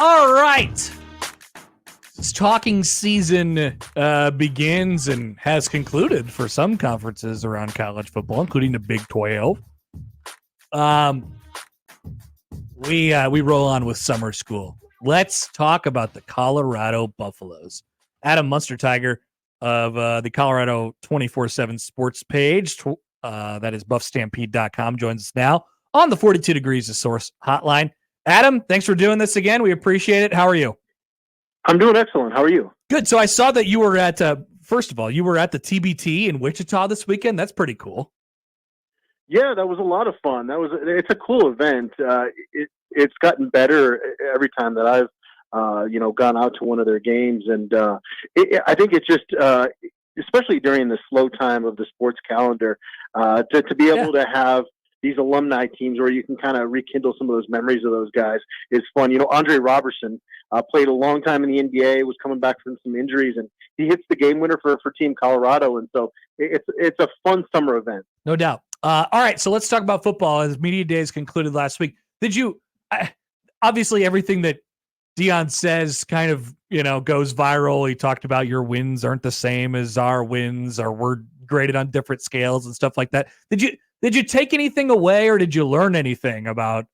All right. Talking season begins and has concluded for some conferences around college football, including the Big 12. We roll on with summer school. Let's talk about the Colorado Buffaloes. Adam Munstertiger of the Colorado 24/7 sports page, that is buffstampede.com, joins us now on the 42 Degrees of Source hotline. Adam, thanks for doing this again. We appreciate it. How are you? I'm doing excellent. How are you? Good. So I saw that you were at, first of all, you were at the TBT in Wichita this weekend. That's pretty cool. Yeah, that was a lot of fun. It's a cool event. It's gotten better every time that I've, gone out to one of their games. And I think it's just, especially during the slow time of the sports calendar, to be able to have these alumni teams where you can kind of rekindle some of those memories of those guys is fun. Andre Robertson played a long time in the NBA, was coming back from some injuries, and he hits the game winner for Team Colorado. And so it's a fun summer event. No doubt. All right, so let's talk about football. As media days concluded last week, did you obviously everything that Deion says kind of, goes viral. He talked about your wins aren't the same as our wins, or we're graded on different scales and stuff like that. Did you take anything away, or did you learn anything about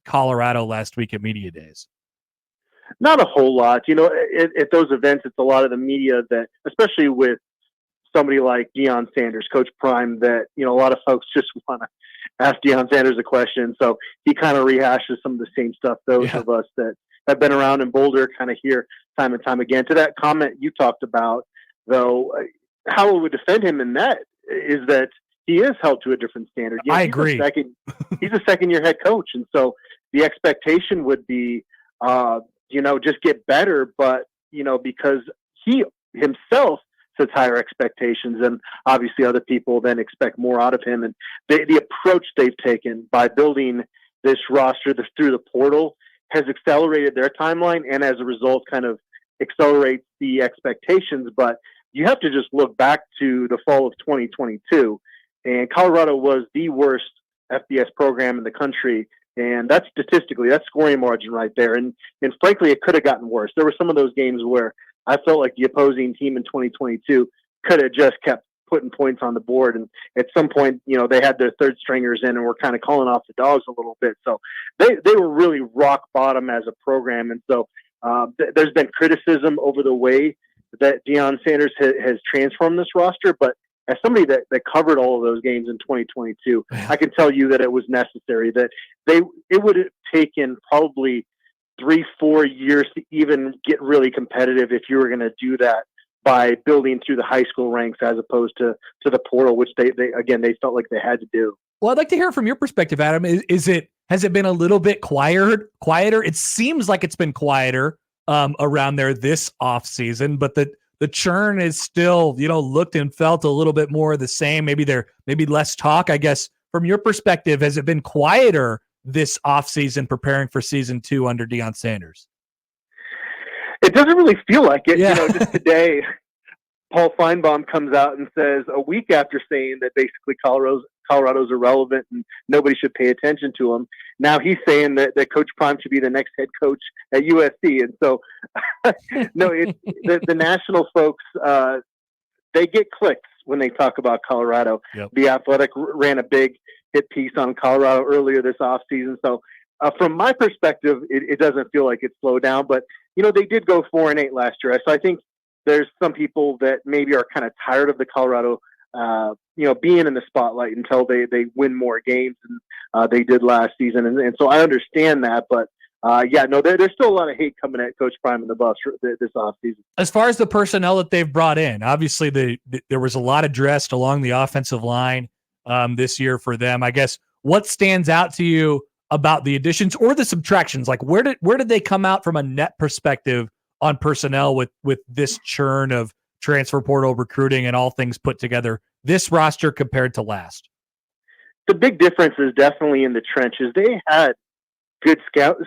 Colorado last week at media days? Not a whole lot. At those events, it's a lot of the media that, especially with somebody like Deion Sanders, Coach Prime, that, a lot of folks just want to ask Deion Sanders a question. So he kind of rehashes some of the same stuff those of us that have been around in Boulder kind of hear time and time again. To that comment you talked about, though, how I would defend him in that is that he is held to a different standard. I agree. He's a second-year head coach, and so the expectation would be, just get better. But because he himself sets higher expectations, and obviously other people then expect more out of him. And the approach they've taken by building this roster through the portal has accelerated their timeline, and as a result, kind of accelerates the expectations. But you have to just look back to the fall of 2022. And Colorado was the worst FBS program in the country. And that's statistically, that's scoring margin right there. And frankly, it could have gotten worse. There were some of those games where I felt like the opposing team in 2022 could have just kept putting points on the board. And at some point, they had their third stringers in and were kind of calling off the dogs a little bit. So they were really rock bottom as a program. And so there's been criticism over the way that Deion Sanders has transformed this roster. But as somebody that covered all of those games in 2022, I can tell you that it was necessary, that it would have taken probably 3-4 years to even get really competitive if you were going to do that by building through the high school ranks as opposed to the portal, which they felt like they had to do. Well, I'd like to hear from your perspective, Adam. Has it been a little bit quieter? It seems like it's been quieter around there this offseason, but the churn is still, looked and felt a little bit more the same. Maybe less talk, I guess. From your perspective, has it been quieter this offseason preparing for season 2 under Deion Sanders? It doesn't really feel like it. Yeah. Just today, Paul Feinbaum comes out and says, a week after saying that basically Colorado's irrelevant and nobody should pay attention to him, now he's saying that Coach Prime should be the next head coach at USC. And so, no, the national folks, they get clicks when they talk about Colorado. Yep. The Athletic ran a big hit piece on Colorado earlier this offseason. So from my perspective, it doesn't feel like it's slowed down. But, they did go 4-8 last year. So I think there's some people that maybe are kind of tired of the Colorado being in the spotlight until they win more games than they did last season. And so I understand that, but there's still a lot of hate coming at Coach Prime and the Buffs this offseason. As far as the personnel that they've brought in, obviously there was a lot addressed along the offensive line this year for them. I guess what stands out to you about the additions or the subtractions? Like where did they come out from a net perspective on personnel with this churn of transfer portal recruiting and all things put together, this roster compared to last? The big difference is definitely in the trenches. They had good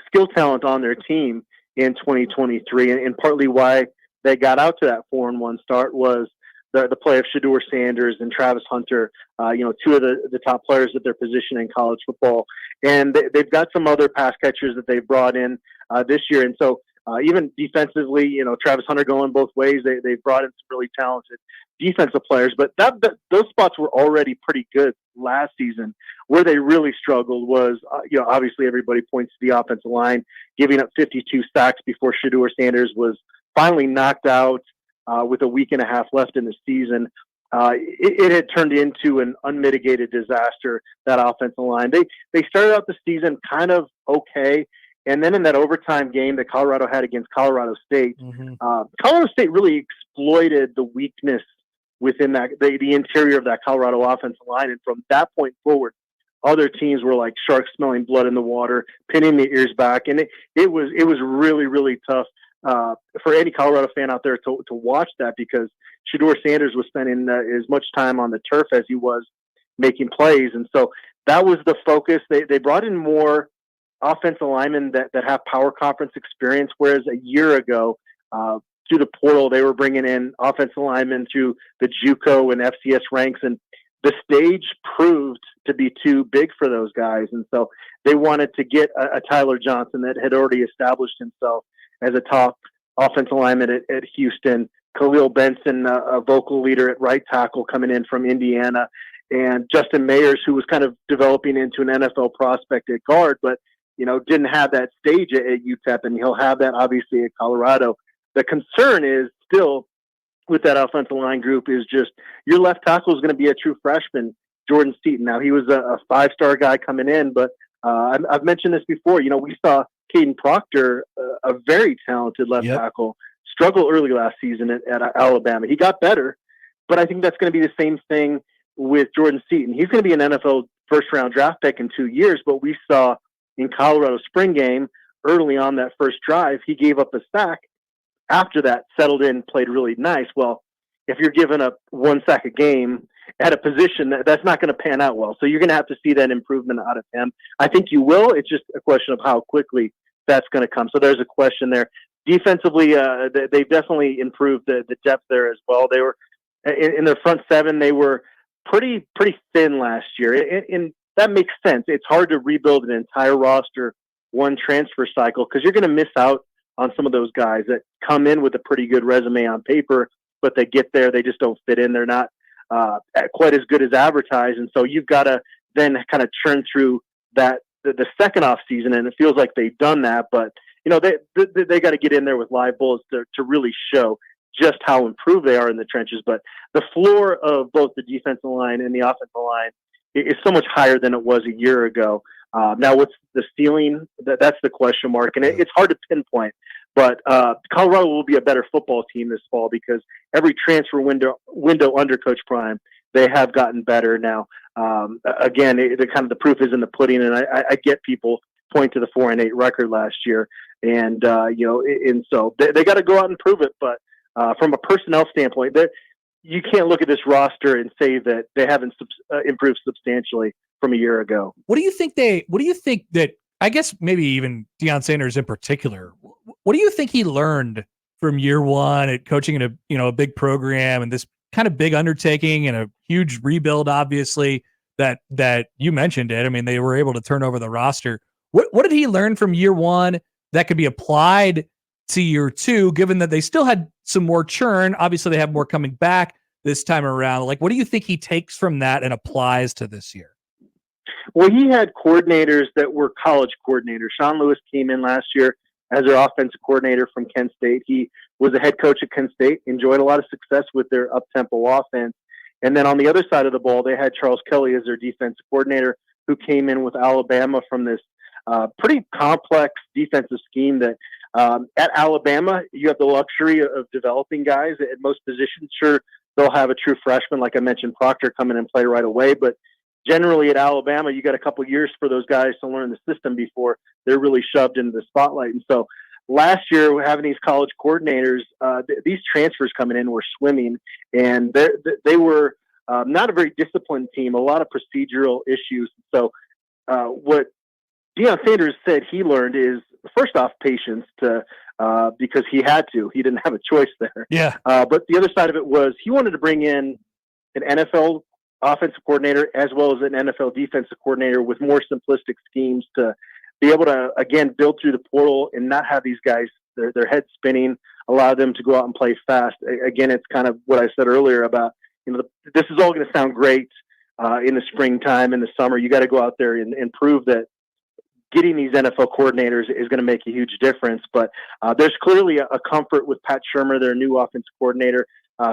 skill talent on their team in 2023, and partly why they got out to that 4-1 start was the play of Shedeur Sanders and Travis Hunter, two of the top players at their position in college football. And they've got some other pass catchers that they've brought in. this year. And so even defensively, you know, Travis Hunter going both ways. They've brought in some really talented defensive players, but those spots were already pretty good last season. Where they really struggled was, you know, obviously everybody points to the offensive line, giving up 52 sacks before Shedeur Sanders was finally knocked out with a week and a half left in the season. It had turned into an unmitigated disaster, that offensive line. They started out the season kind of okay, and then in that overtime game that Colorado had against Colorado State, Colorado State really exploited the weakness within that the interior of that Colorado offensive line, and from that point forward, other teams were like sharks smelling blood in the water, pinning their ears back, and it was really, really tough for any Colorado fan out there to watch that, because Shedeur Sanders was spending as much time on the turf as he was making plays. And so that was the focus. They brought in more offensive linemen that have power conference experience, whereas a year ago, through the portal, they were bringing in offensive linemen through the JUCO and FCS ranks, and the stage proved to be too big for those guys. And so they wanted to get a Tyler Johnson that had already established himself as a top offensive lineman at Houston, Khalil Benson, a vocal leader at right tackle coming in from Indiana, and Justin Mayers, who was kind of developing into an NFL prospect at guard, but, you know, didn't have that stage at UTEP, and he'll have that obviously at Colorado. The concern is still with that offensive line group is just your left tackle is going to be a true freshman, Jordan Seaton. Now, he was a five-star guy coming in, but I've mentioned this before. You know, we saw Caden Proctor, a very talented left tackle, struggle early last season at Alabama. He got better, but I think that's going to be the same thing with Jordan Seaton. He's going to be an NFL first-round draft pick in 2 years, but we saw in Colorado spring game, early on that first drive, he gave up a sack. After that, settled in, played really nice. Well, if you're giving up 1 sack a game at a position, that's not going to pan out well. So you're going to have to see that improvement out of him. I think you will. It's just a question of how quickly that's going to come. So there's a question there. Defensively, they've definitely improved the depth there as well. They were in their front seven. They were pretty thin last year, and that makes sense. It's hard to rebuild an entire roster, one transfer cycle, because you're going to miss out on some of those guys that come in with a pretty good resume on paper, but they get there, they just don't fit in. They're not quite as good as advertised. And so you've got to then kind of churn through that, the second off season. And it feels like they've done that, but you know, they got to get in there with live bullets to really show just how improved they are in the trenches. But the floor of both the defensive line and the offensive line is so much higher than it was a year ago. Now, what's the ceiling? That's the question mark, and it's hard to pinpoint. But Colorado will be a better football team this fall because every transfer window under Coach Prime, they have gotten better. Now, again, the proof is in the pudding, and I get people point to the 4-8 record last year, and you know, and so they got to go out and prove it. But from a personnel standpoint, you can't look at this roster and say that they haven't improved substantially from a year ago. What do you think that, I guess maybe even Deion Sanders in particular, what do you think he learned from year one at coaching in a big program and this kind of big undertaking and a huge rebuild, obviously, that you mentioned it. I mean, they were able to turn over the roster. What did he learn from year one that could be applied to year two, given that they still had some more churn? Obviously, they have more coming back this time around. Like, what do you think he takes from that and applies to this year? Well, he had coordinators that were college coordinators. Sean Lewis came in last year as their offensive coordinator from Kent State. He was a head coach at Kent State, enjoyed a lot of success with their up-tempo offense. And then on the other side of the ball, they had Charles Kelly as their defensive coordinator, who came in with Alabama from this pretty complex defensive scheme that at Alabama, you have the luxury of developing guys at most positions. Sure, they'll have a true freshman, like I mentioned, Proctor, come in and play right away, but generally at Alabama, you got a couple years for those guys to learn the system before they're really shoved into the spotlight. And so last year, having these college coordinators, these transfers coming in were swimming, and they were not a very disciplined team, a lot of procedural issues. So what Deion Sanders said he learned is, first off, patience because he had to. He didn't have a choice there. Yeah. But the other side of it was he wanted to bring in an NFL offensive coordinator as well as an NFL defensive coordinator with more simplistic schemes to be able to, again, build through the portal and not have these guys, their heads spinning, allow them to go out and play fast. Again, it's kind of what I said earlier about, this is all going to sound great in the springtime, in the summer. You got to go out there and prove that getting these NFL coordinators is going to make a huge difference. But there's clearly a comfort with Pat Shurmur, their new offensive coordinator,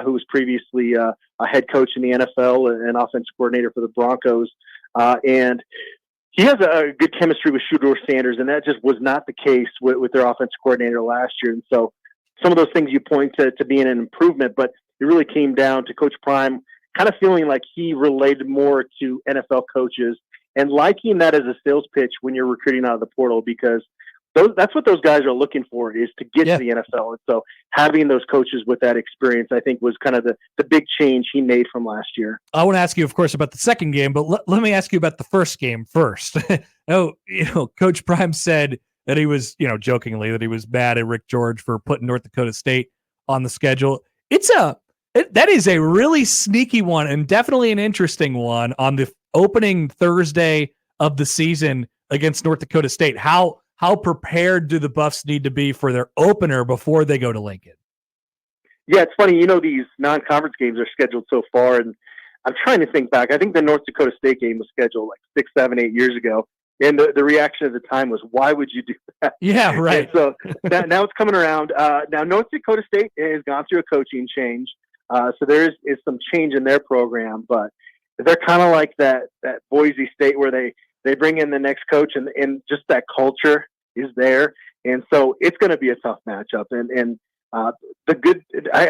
who was previously a head coach in the NFL and offensive coordinator for the Broncos. And he has a good chemistry with Deion Sanders, and that just was not the case with their offensive coordinator last year. And so some of those things you point to being an improvement, but it really came down to Coach Prime kind of feeling like he related more to NFL coaches and liking that as a sales pitch when you're recruiting out of the portal, because that's what those guys are looking for, is to get to the NFL. And so having those coaches with that experience, I think, was kind of the big change he made from last year. I want to ask you, of course, about the second game, but let me ask you about the first game first. Coach Prime said that he was, jokingly, that he was mad at Rick George for putting North Dakota State on the schedule. That is a really sneaky one and definitely an interesting one on the opening Thursday of the season against North Dakota State. How prepared do the Buffs need to be for their opener before they go to Lincoln? Yeah, it's funny. These non-conference games are scheduled so far, and I'm trying to think back. I think the North Dakota State game was scheduled like 6, 7, 8 years ago, and the reaction at the time was, "Why would you do that?" Yeah, right. And so now it's coming around. Now North Dakota State has gone through a coaching change, so there is some change in their program, but they're kind of like that Boise State where they bring in the next coach and just that culture is there. And so it's going to be a tough matchup. And I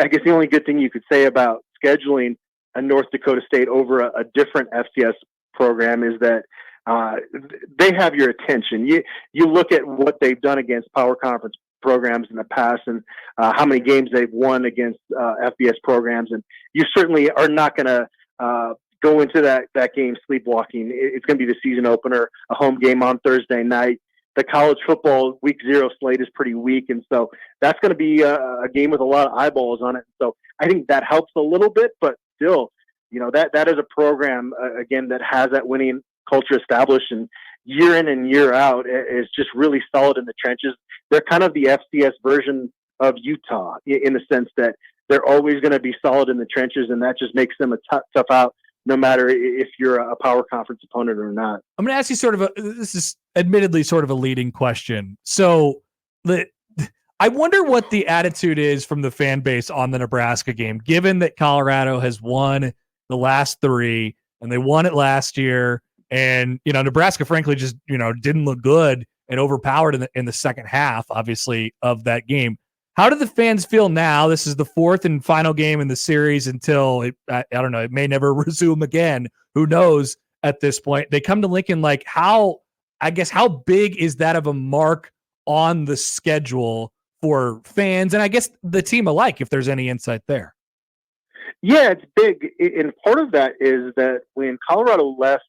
guess the only good thing you could say about scheduling a North Dakota State over a different FCS program is that they have your attention. You look at what they've done against power conference programs in the past and how many games they've won against FBS programs. And you certainly are not going to go into that game sleepwalking. It's going to be the season opener, a home game on Thursday night. The college football week 0 slate is pretty weak, and so that's going to be a game with a lot of eyeballs on it. So I think that helps a little bit, but still, that is a program again that has that winning culture established, and year in and year out is just really solid in the trenches. They're kind of the FCS version of Utah in the sense that they're always going to be solid in the trenches, and that just makes them a tough out, no matter if you're a power conference opponent or not. I'm going to ask you this is admittedly sort of a leading question. So I wonder what the attitude is from the fan base on the Nebraska game, given that Colorado has won the last 3 and they won it last year. And, Nebraska, frankly, just, didn't look good and overpowered in the second half, obviously, of that game. How do the fans feel now? This is the 4th and final game in the series until I don't know, it may never resume again. Who knows at this point? They come to Lincoln, like how big is that of a mark on the schedule for fans and I guess the team alike, if there's any insight there? Yeah, it's big. And part of that is that when Colorado left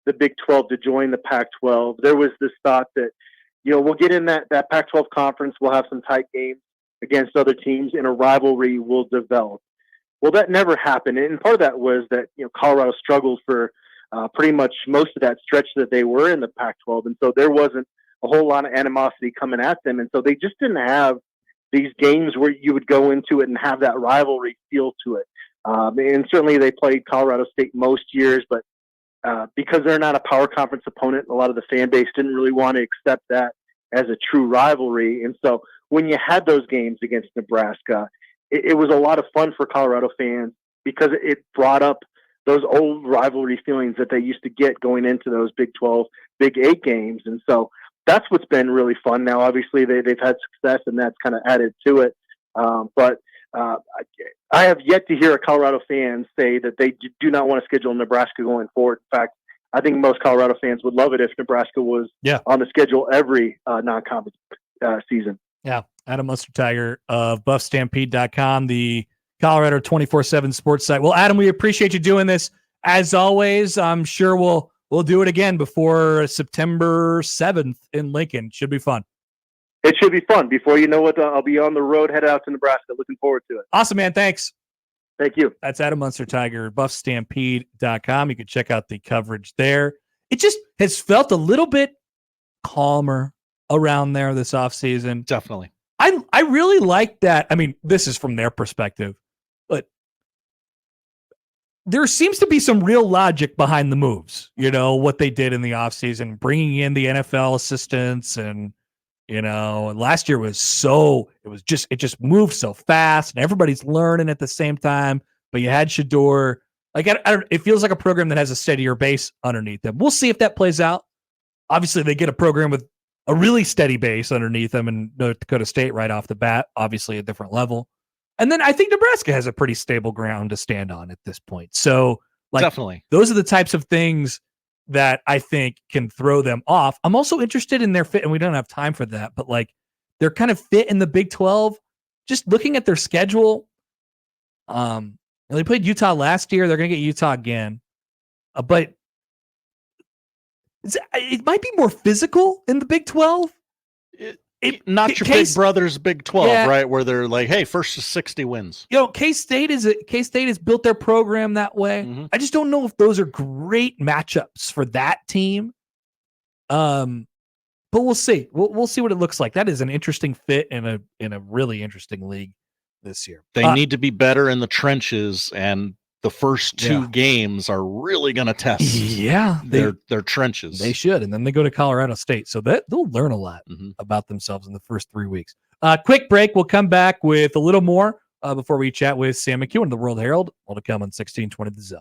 the Big 12 to join the Pac-12, there was this thought that, we'll get in that Pac-12 conference, we'll have some tight games against other teams, and a rivalry will develop. Well, that never happened. And part of that was that, Colorado struggled for pretty much most of that stretch that they were in the Pac-12. And so there wasn't a whole lot of animosity coming at them. And so they just didn't have these games where you would go into it and have that rivalry feel to it. And certainly they played Colorado State most years, but because they're not a power conference opponent, a lot of the fan base didn't really want to accept that as a true rivalry. And so when you had those games against Nebraska, it was a lot of fun for Colorado fans because it brought up those old rivalry feelings that they used to get going into those Big 12, Big 8 games. And so that's what's been really fun. Now, obviously, they've had success, and that's kind of added to it. But I have yet to hear a Colorado fan say that they do not want to schedule Nebraska going forward. In fact, I think most Colorado fans would love it if Nebraska was on the schedule every non-conference season. Yeah. Adam Munster-Tiger of BuffStampede.com, the Colorado 24/7 sports site. Well, Adam, we appreciate you doing this. As always, I'm sure we'll do it again before September 7th in Lincoln. Should be fun. It should be fun. Before you know it, I'll be on the road, headed out to Nebraska. Looking forward to it. Awesome, man. Thanks. Thank you. That's Adam Munster-Tiger, BuffStampede.com. You can check out the coverage there. It just has felt a little bit calmer around there this offseason. Definitely. I really like that. I mean, this is from their perspective, but there seems to be some real logic behind the moves, what they did in the offseason, bringing in the NFL assistants and, last year it just moved so fast and everybody's learning at the same time. But you had Shador. Like, it feels like a program that has a steadier base underneath them. We'll see if that plays out. Obviously, they get a program with a really steady base underneath them in North Dakota State right off the bat, obviously a different level. And then I think Nebraska has a pretty stable ground to stand on at this point. So, definitely, those are the types of things that I think can throw them off. I'm also interested in their fit, and we don't have time for that, but they're kind of fit in the Big 12. Just looking at their schedule, they played Utah last year. They're going to get Utah again, but it might be more physical in the Big 12. Not your big brother's Big 12, right? Where they're like, hey, first to 60 wins. K-State has built their program that way. Mm-hmm. I just don't know if those are great matchups for that team. But we'll see. We'll see what it looks like. That is an interesting fit in a really interesting league this year. They need to be better in the trenches, and the first two games are really going to test their trenches. They should, and then they go to Colorado State, so that they'll learn a lot about themselves in the first 3 weeks. Quick break. We'll come back with a little more before we chat with Sam McEwen of the World Herald. More to come on 1620 The Zone.